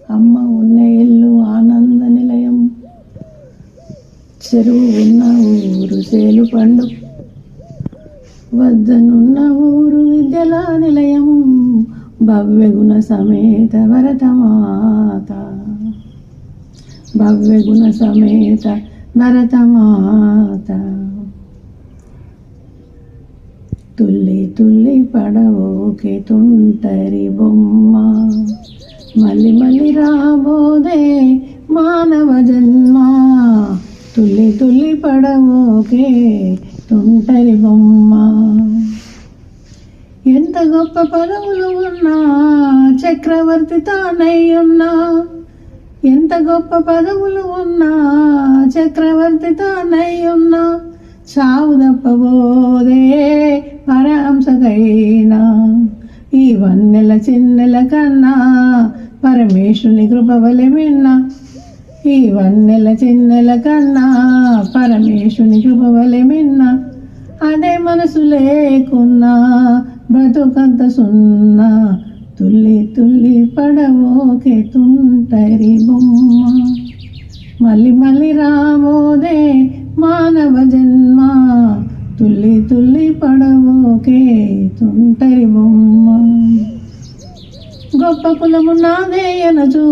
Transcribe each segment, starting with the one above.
అమ్మ ఉన్న ఇల్లు ఆనంద నిలయం, చెరువు ఉన్న ఊరు సేలు పండు, వద్దనున్న ఊరు విద్యల నిలయం, భవ్యగుణ సమేత భరతమాత, భవ్యగుణ సమేత భరతమాత. తుల్లి తుల్లి పడవోకే తుంటరి బొమ్మ, మళ్ళీ మళ్ళీ రాబోదే మానవ జన్మ. తుల్లి తుల్లి పడవోకే తుంటరి బొమ్మ. ఎంత గొప్ప పదవులు ఉన్నా చక్రవర్తి తానై ఉన్నా, ఎంత గొప్ప పదవులు ఉన్నా చక్రవర్తి తానై ఉన్నా, చావు తప్పబోదే పరహంసకైనా. ఈ వన్నెల చిన్నెల కన్నా పరమేశుని కృపవలె మిన్న, ఈ వన్నెల చిన్నెల కన్నా పరమేశుని కృపవలె మిన్న. అదే మనసు లేకున్నా బ్రతుకంత సున్నా, తుల్లి తుల్లి పడవోకే తుంటరి బొమ్మ, మళ్ళీ మళ్ళీ రాబోదే మానవ జన్మ. తుల్లి తుల్లి పడవోకే తుంటరి బొమ్మ. గొప్ప కులమున్నాదే ఎనచు,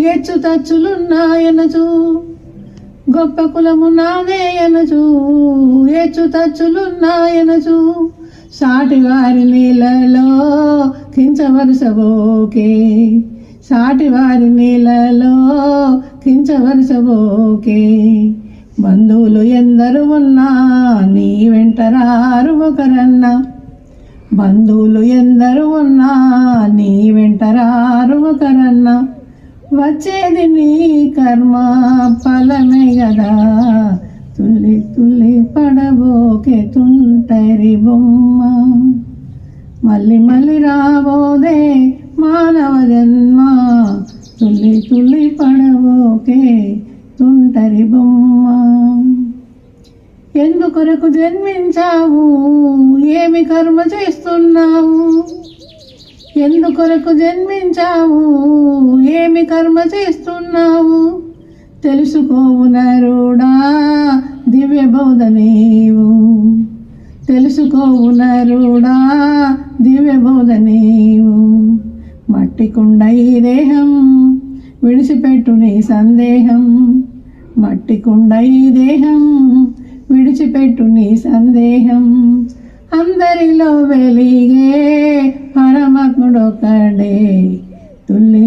హెచ్చు తచ్చులున్నాయనచు, గొప్ప కులమున్నాదే ఎనచు, హెచ్చు తచ్చులున్నాయనచు, సాటి వారి నీళ్ళలో కించవరుసబోకే, సాటి వారి నీళ్ళలో కించవరుసబోకే. బంధువులు ఎందరు ఉన్నా నీ వెంట రారు ఒకరన్నా, బంధువులు ఎందరు ఉన్నా నీ వెంట రారు ఒకరన్నా. వచ్చేది నీ కర్మ ఫలమే గదా, తుల్లి తుల్లి పడబోకే తుంటరి బొమ్మ, మళ్ళీ మళ్ళీ రాబోదే మానవ జన్మ. తుల్లి తుల్లి పడబోకే తుంటరి బొమ్మ. ఎందుకొరకు జన్మించావు, ఏమి కర్మ చేస్తున్నావు, ఎందుకొరకు జన్మించావు, ఏమి కర్మ చేస్తున్నావు. తెలుసుకోవు నరుడా దివ్య బోధ నీవు, తెలుసుకోవు నరుడా దివ్య బోధ నీవు. మట్టి కుండ ఈ దేహం విడిచిపెట్టు నీ సందేహం, మట్టి కుండ ఈ దేహం విడిచిపెట్టు నీ సందేహం. అందరిలో వెలిగే పరమాత్ముడొక్కడే, తుల్లి